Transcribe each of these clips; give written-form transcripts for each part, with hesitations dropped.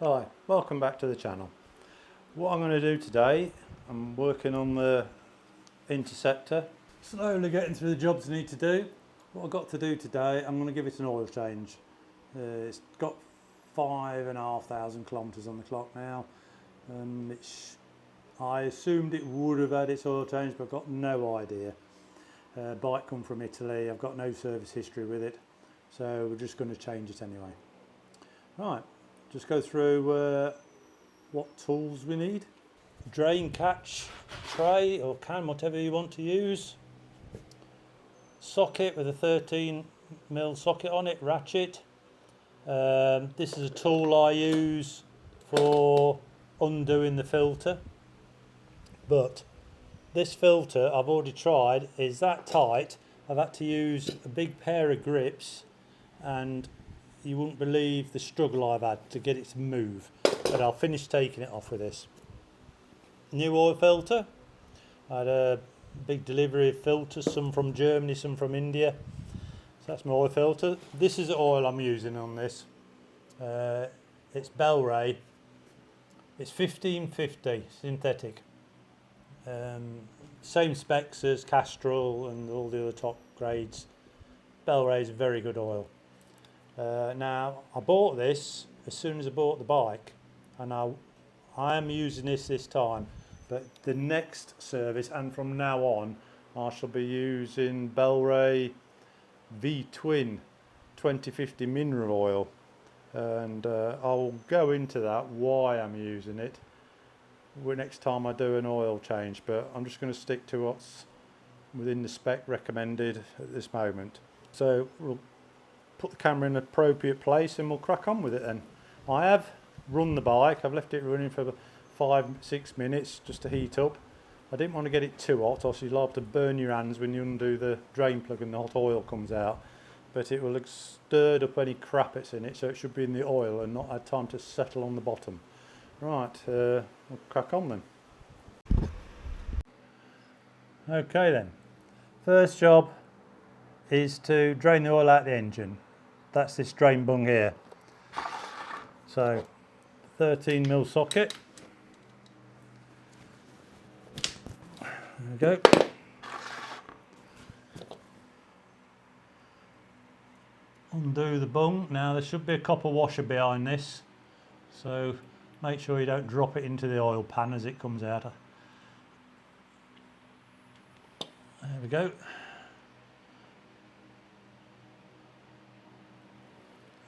Hi, welcome back to the channel. What I'm going to do today, I'm working on the Interceptor. Slowly getting through the jobs I need to do. What I've got to do today, I'm going to give it an oil change. It's got 5,500 kilometres on the clock now. I assumed it would have had its oil change, but I've got no idea. Bike come from Italy, I've got no service history with it, so we're just going to change it anyway. Right, just go through what tools we need. Drain catch tray or can, whatever you want to use. Socket with a 13mm socket on it, ratchet. This is a tool I use for undoing the filter, but this filter I've already tried is that tight. I've had to use a big pair of grips, and you wouldn't believe the struggle I've had to get it to move, but I'll finish taking it off with this. New oil filter. I had a big delivery of filters, some from Germany, some from India. So that's my oil filter. This is the oil I'm using on this. It's Bel-Ray. It's 1550 synthetic. Same specs as Castrol and all the other top grades. Bel-Ray is a very good oil. Now I bought this as soon as I bought the bike, and I am using this time, but the next service and from now on I shall be using Bel-Ray V-Twin 2050 mineral oil, and I'll go into that why I'm using it next time I do an oil change, but I'm just going to stick to what's within the spec recommended at this moment. So we'll put the camera in an appropriate place and we'll crack on with it then. I have run the bike, I've left it running for 5-6 minutes just to heat up. I didn't want to get it too hot, or you'll have to burn your hands when you undo the drain plug and the hot oil comes out, but it will have stirred up any crap that's in it, so it should be in the oil and not had time to settle on the bottom. Right, we'll crack on then. Okay then, first job is to drain the oil out of the engine. That's this drain bung here. So 13mm socket. There we go. Undo the bung. Now there should be a copper washer behind this, so make sure you don't drop it into the oil pan as it comes out. There we go.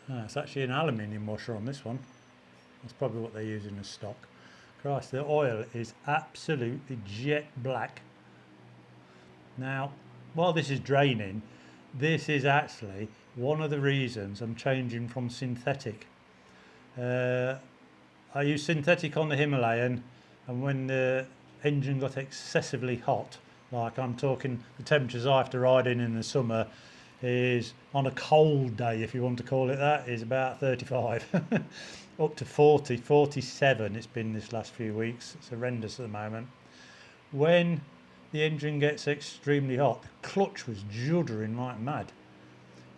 It's actually an aluminium washer on this one. That's probably what they're using as stock. Christ, the oil is absolutely jet black. Now, while this is draining, this is actually one of the reasons I'm changing from synthetic. I used synthetic on the Himalayan, and when the engine got excessively hot, like I'm talking the temperatures I have to ride in the summer is, on a cold day if you want to call it that, is about 35 up to 40, 47 it's been this last few weeks. It's horrendous at the moment. When the engine gets extremely hot, the clutch was juddering like mad,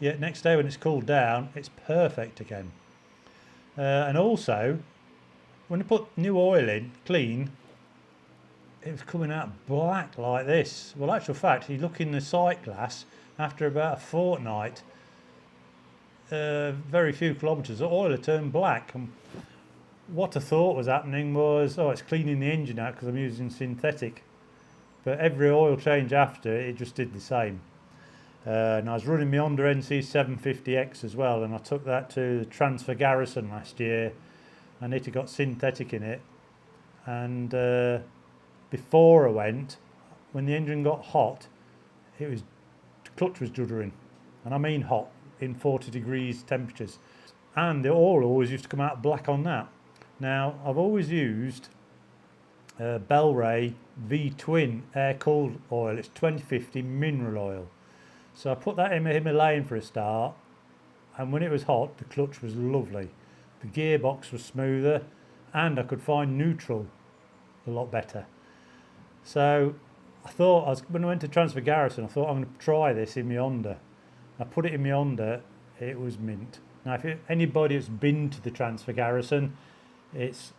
yet next day when it's cooled down it's perfect again. And also when I put new oil in, clean, it was coming out black like this. Well, actual fact, you look in the sight glass, after about a fortnight, very few kilometres, the oil had turned black. And what I thought was happening was, oh, it's cleaning the engine out because I'm using synthetic. But every oil change after, it just did the same. And I was running my Honda NC750X as well, and I took that to the transfer garrison last year, and it had got synthetic in it. And before I went, when the engine got hot, the clutch was juddering, and I mean hot, in 40 degrees temperatures, and the oil always used to come out black on that. Now I've always used Bel-Ray V-Twin air-cooled oil. It's 2050 mineral oil, so I put that in my Himalayan for a start, and when it was hot the clutch was lovely, the gearbox was smoother, and I could find neutral a lot better. So I thought, when I went to transfer garrison, I thought I'm going to try this in my Honda. I put it in my Honda, it was mint. Now if anybody that's been to the transfer garrison, It's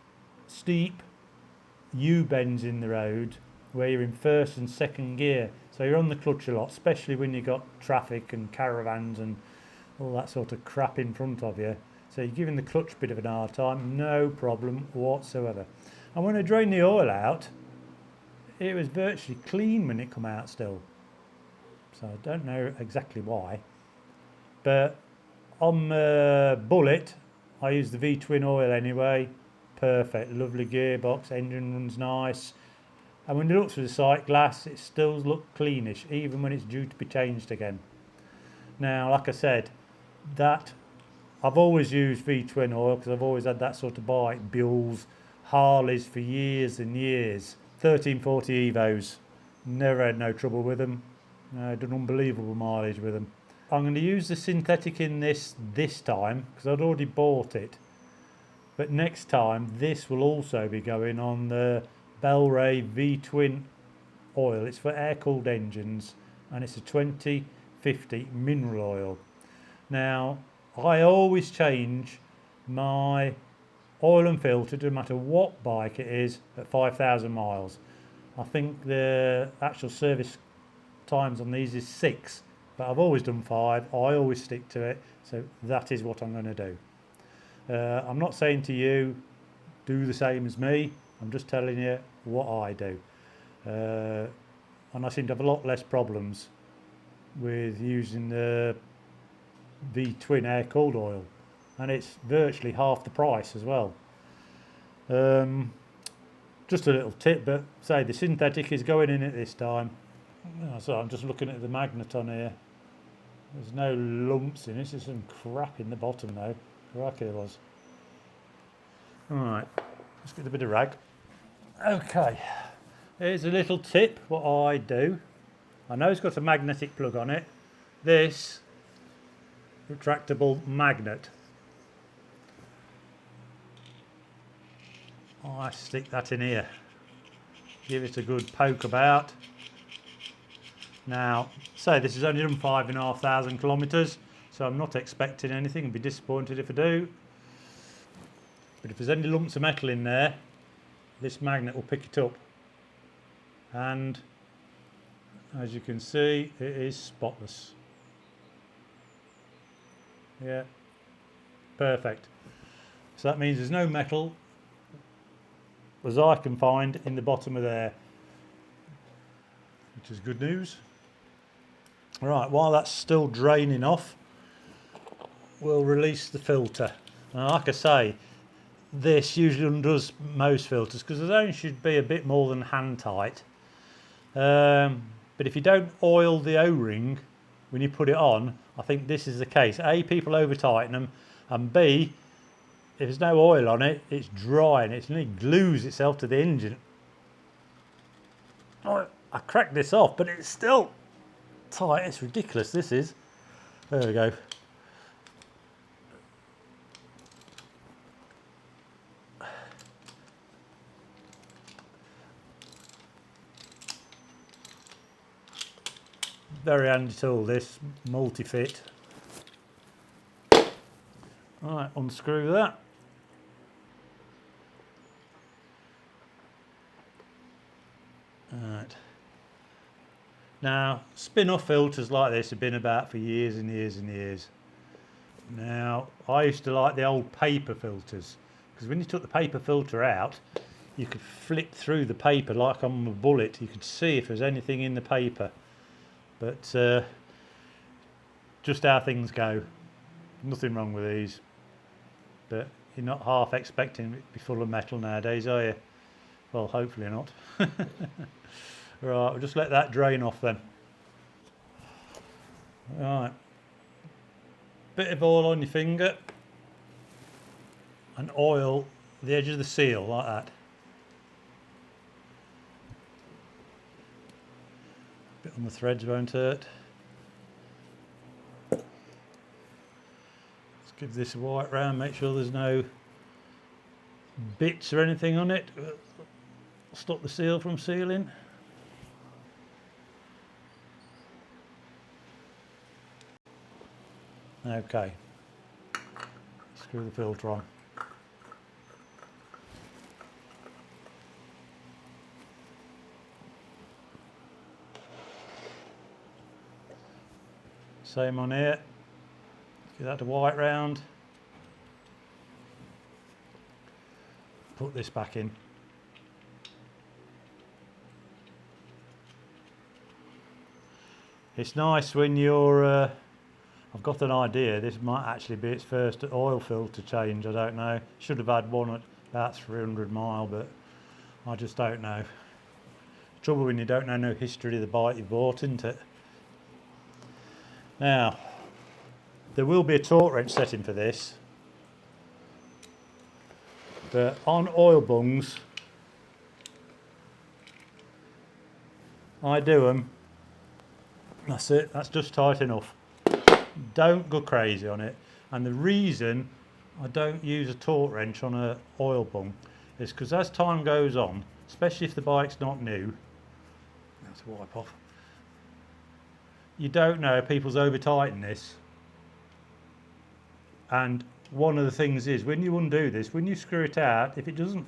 steep U-bends in the road where you're in first and second gear, so you're on the clutch a lot, especially when you've got traffic and caravans and all that sort of crap in front of you. So you're giving the clutch a bit of an hard time, no problem whatsoever. And when I drained the oil out, it was virtually clean when it come out still. So I don't know exactly why. But on the Bullet, I use the V-twin oil anyway. Perfect, lovely gearbox, engine runs nice. And when you look through the sight glass, it still looks cleanish, even when it's due to be changed again. Now, like I said, that I've always used V-twin oil because I've always had that sort of bike, Buells, Harleys for years and years. 1340 Evos, never had no trouble with them. Done unbelievable mileage with them. I'm going to use the synthetic in this time because I'd already bought it. But next time, this will also be going on the Bellray V-twin oil. It's for air-cooled engines and it's a 2050 mineral oil. Now, I always change my oil and filter, no matter what bike it is, at 5,000 miles. I think the actual service times on these is 6, but I've always done 5. I always stick to it, so that is what I'm going to do. I'm not saying to you, do the same as me. I'm just telling you what I do. And I seem to have a lot less problems with using the V-twin air-cooled oil. And it's virtually half the price as well. Just a little tip, but say the synthetic is going in at this time. So I'm just looking at the magnet on here. There's no lumps in it. There's some crap in the bottom though. Crikey there was. Alright, let's get a bit of rag. Okay, here's a little tip what I do. I know it's got a magnetic plug on it. This retractable magnet, I stick that in here. Give it a good poke about. Now, say this is only done 5,500 kilometres, so I'm not expecting anything. I'd be disappointed if I do. But if there's any lumps of metal in there, this magnet will pick it up. And as you can see, it is spotless. Yeah, perfect. So that means there's no metal, as I can find, in the bottom of there, which is good news. Right, while that's still draining off, we'll release the filter. Now, like I say, this usually undoes most filters because there only should be a bit more than hand tight. But if you don't oil the O-ring when you put it on, I think this is the case. A, people over tighten them, and B, if there's no oil on it, it's dry and it nearly glues itself to the engine. Oh, I cracked this off, but it's still tight. It's ridiculous, this is. There we go. Very handy tool, this multi-fit. Right, unscrew that. Right. Now, spin-off filters like this have been about for years and years and years. Now, I used to like the old paper filters because when you took the paper filter out, you could flip through the paper like on the Bullet. You could see if there's anything in the paper. But just how things go. Nothing wrong with these. But you're not half expecting it to be full of metal nowadays, are you? Well, hopefully not. Right, we'll just let that drain off then. Right. Bit of oil on your finger. And oil the edge of the seal like that. Bit on the threads won't hurt. Let's give this a wipe round, make sure there's no bits or anything on it. Stop the seal from sealing. Okay, screw the filter on. Same on here. Get that to white round. Put this back in. It's nice when you're, I've got an idea, this might actually be its first oil filter change, I don't know. Should have had one at about 300 mile, but I just don't know. Trouble when you don't know no history of the bike you bought, isn't it? Now, there will be a torque wrench setting for this, but on oil bungs, I do them. That's it, that's just tight enough. Don't go crazy on it. And the reason I don't use a torque wrench on an oil bung is because as time goes on, especially if the bike's not new, let's wipe off, you don't know if people's over tighten this. And one of the things is when you undo this, when you screw it out, if it doesn't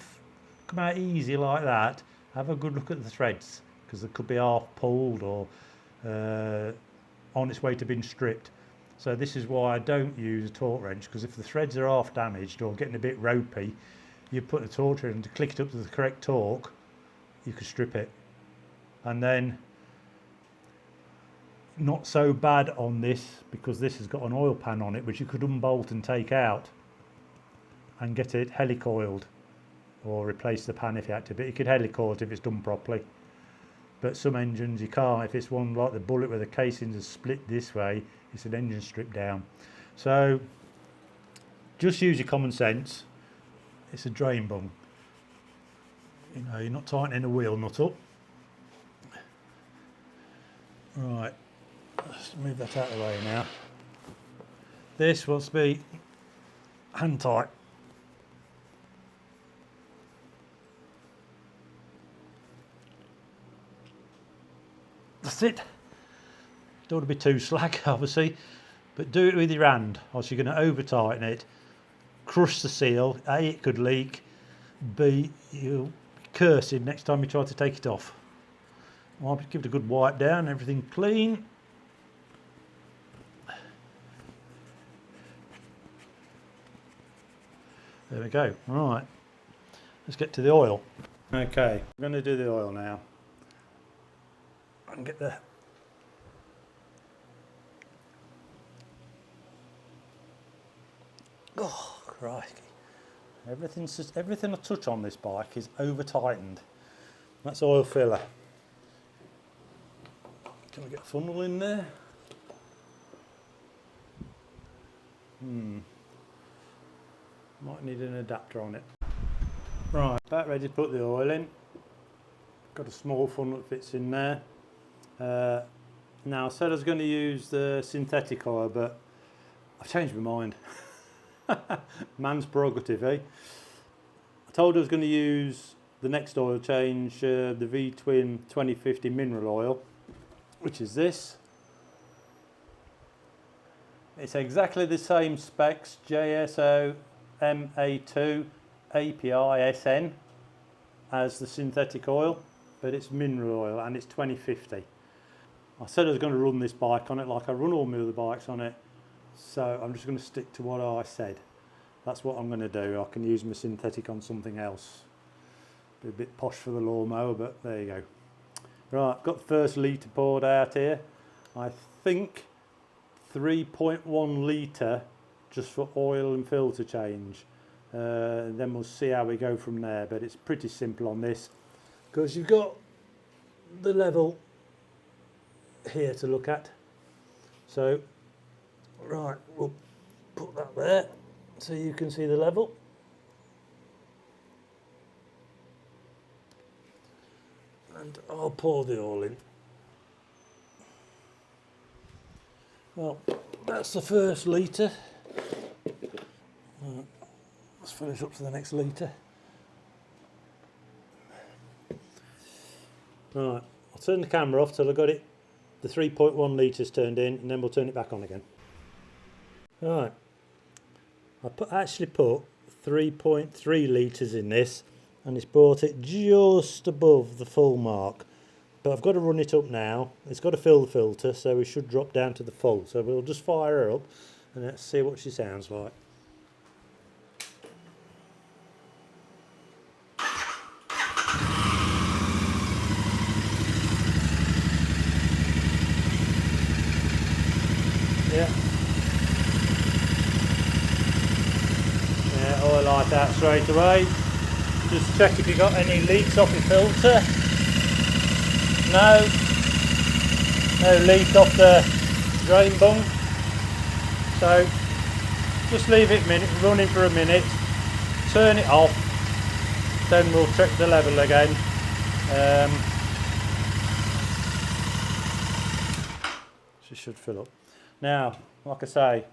come out easy like that, have a good look at the threads, because they could be half pulled or on its way to being stripped. So this is why I don't use a torque wrench, because if the threads are half damaged or getting a bit ropey, you put the torque wrench and to click it up to the correct torque, you could strip it. And then not so bad on this, because this has got an oil pan on it which you could unbolt and take out and get it helicoiled, or replace the pan if you had to, but you could helicoil it if it's done properly. But some engines you can't. If it's one like the Bullet where the casings are split this way, it's an engine stripped down. So just use your common sense. It's a drain bung. You know, you're not tightening a wheel nut up. Right, let's move that out of the way now. This wants to be hand tight. That's it. Don't want to be too slack, obviously, but do it with your hand, or else you're going to over tighten it, crush the seal. A, it could leak. B, you'll be cursing next time you try to take it off. I'll give it a good wipe down, everything clean. There we go. Right, let's get to the oil. Okay, I'm going to do the oil now. I can get the oh crikey! Everything I touch on this bike is over tightened. That's oil filler. Can we get a funnel in there? Might need an adapter on it. Right, about ready to put the oil in. Got a small funnel that fits in there. Now I said I was going to use the synthetic oil, but I've changed my mind. Man's prerogative, eh? I told I was going to use the next oil change, the V-Twin 2050 mineral oil, which is this. It's exactly the same specs, JSO MA2 API SN as the synthetic oil, but it's mineral oil and it's 2050. I said I was going to run this bike on it like I run all my other bikes on it, so I'm just going to stick to what I said. That's what I'm going to do. I can use my synthetic on something else. Be a bit posh for the lawnmower, but there you go. Right, I've got the first litre poured out here. I think 3.1 litre just for oil and filter change. Then we'll see how we go from there, but it's pretty simple on this because you've got the level here to look at. So right, we'll put that there so you can see the level. And I'll pour the oil in. Well, that's the first litre. Let's finish up to the next litre. Right, I'll turn the camera off till I got it, the 3.1 litres turned in, and then we'll turn it back on again. Right, I actually put 3.3 litres in this, and it's brought it just above the full mark. but I've got to run it up now. It's got to fill the filter, so we should drop down to the full. So we'll just fire her up and let's see what she sounds like. Yeah, oil light out straight away. Just check if you got any leaks off your filter. No leak off the drain bung. So just leave it running for a minute, turn it off, then we'll check the level again. She should fill up. Now, like I say,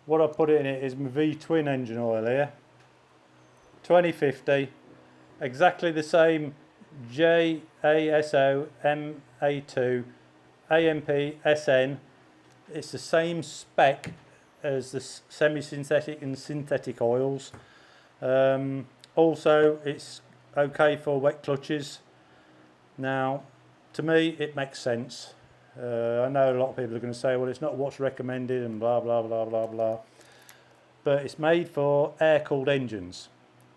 what I put in it is my V twin engine oil here, 2050, exactly the same JASO MA2 AMP SN. It's the same spec as the semi-synthetic and synthetic oils. Also, it's okay for wet clutches. Now, to me, it makes sense. I know a lot of people are going to say, well, it's not what's recommended and blah, blah, blah, blah, blah. But it's made for air-cooled engines.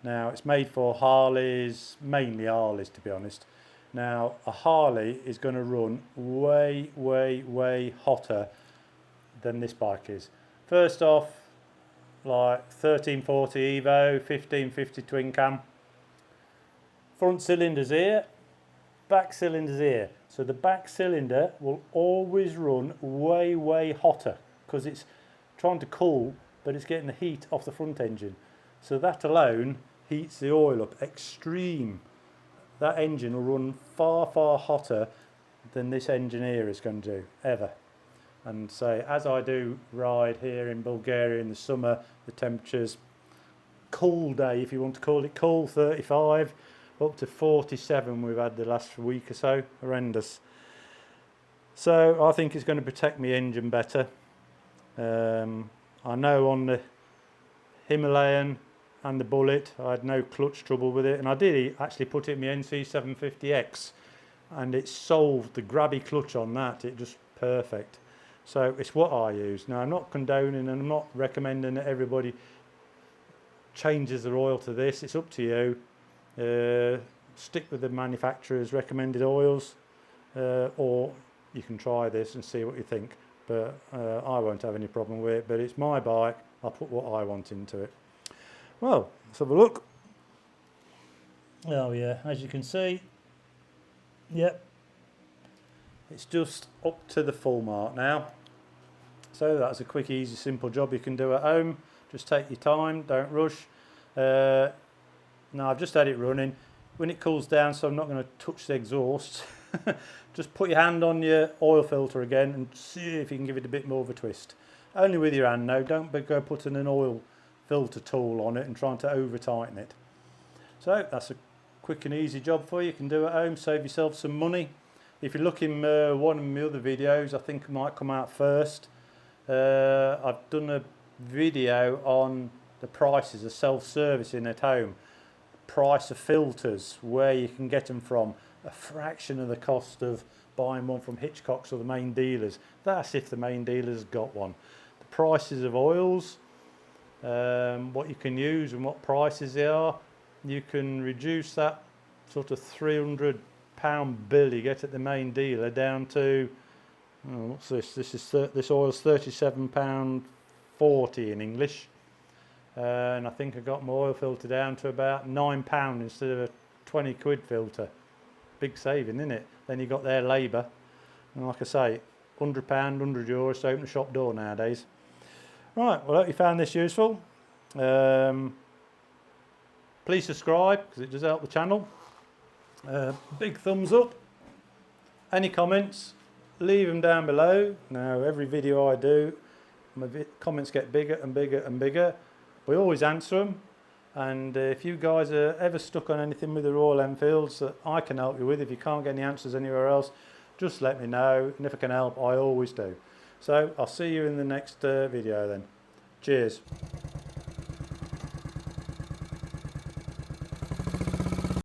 Now, it's made for Harleys, mainly Harleys, to be honest. Now, a Harley is going to run way, way, way hotter than this bike is. First off, like 1340 Evo, 1550 twin cam. Front cylinder's here, back cylinder's here. So the back cylinder will always run way, way hotter because it's trying to cool, but it's getting the heat off the front engine. So that alone heats the oil up extreme. That engine will run far, far hotter than this engine here is going to do, ever. And say, as I do ride here in Bulgaria in the summer, the temperature's cool day, if you want to call it cool, 35, up to 47 we've had the last week or so, horrendous. So I think it's going to protect my engine better. I know on the Himalayan and the Bullet I had no clutch trouble with it, and I did actually put it in my NC750X and it solved the grabby clutch on that, it just perfect. So it's what I use. Now, I'm not condoning and I'm not recommending that everybody changes their oil to this. It's up to you. Stick with the manufacturer's recommended oils, or you can try this and see what you think. But I won't have any problem with it. But it's my bike. I'll put what I want into it. Well, let's have a look. Oh yeah, as you can see, yep. It's just up to the full mark now. So that's a quick, easy, simple job you can do at home. Just take your time, don't rush. Now I've just had it running. When it cools down, so I'm not going to touch the exhaust, just put your hand on your oil filter again and see if you can give it a bit more of a twist. Only with your hand now, don't go putting an oil filter tool on it and trying to over tighten it. So that's a quick and easy job for you. You can do at home, save yourself some money. If you're looking one of my other videos, I think it might come out first. I've done a video on the prices of self-servicing at home, price of filters, where you can get them from, a fraction of the cost of buying one from Hitchcock's or the main dealers. That's if the main dealer's got one. The prices of oils, what you can use and what prices they are. You can reduce that sort of £300 bill you get at the main dealer down to, oh, what's this? This oil's £37.40 in English, and I think I got my oil filter down to about £9 instead of a 20 quid filter. Big saving, isn't it? Then you got their labour, and like I say, £100, €100 to open the shop door nowadays. Right, well, I hope you found this useful. Please subscribe because it does help the channel. Big thumbs up. Any comments, leave them down below. Now, every video I do, my comments get bigger and bigger and bigger. We always answer them. And if you guys are ever stuck on anything with the Royal Enfields that I can help you with, if you can't get any answers anywhere else, just let me know. And if I can help, I always do. So I'll see you in the next video then. Cheers.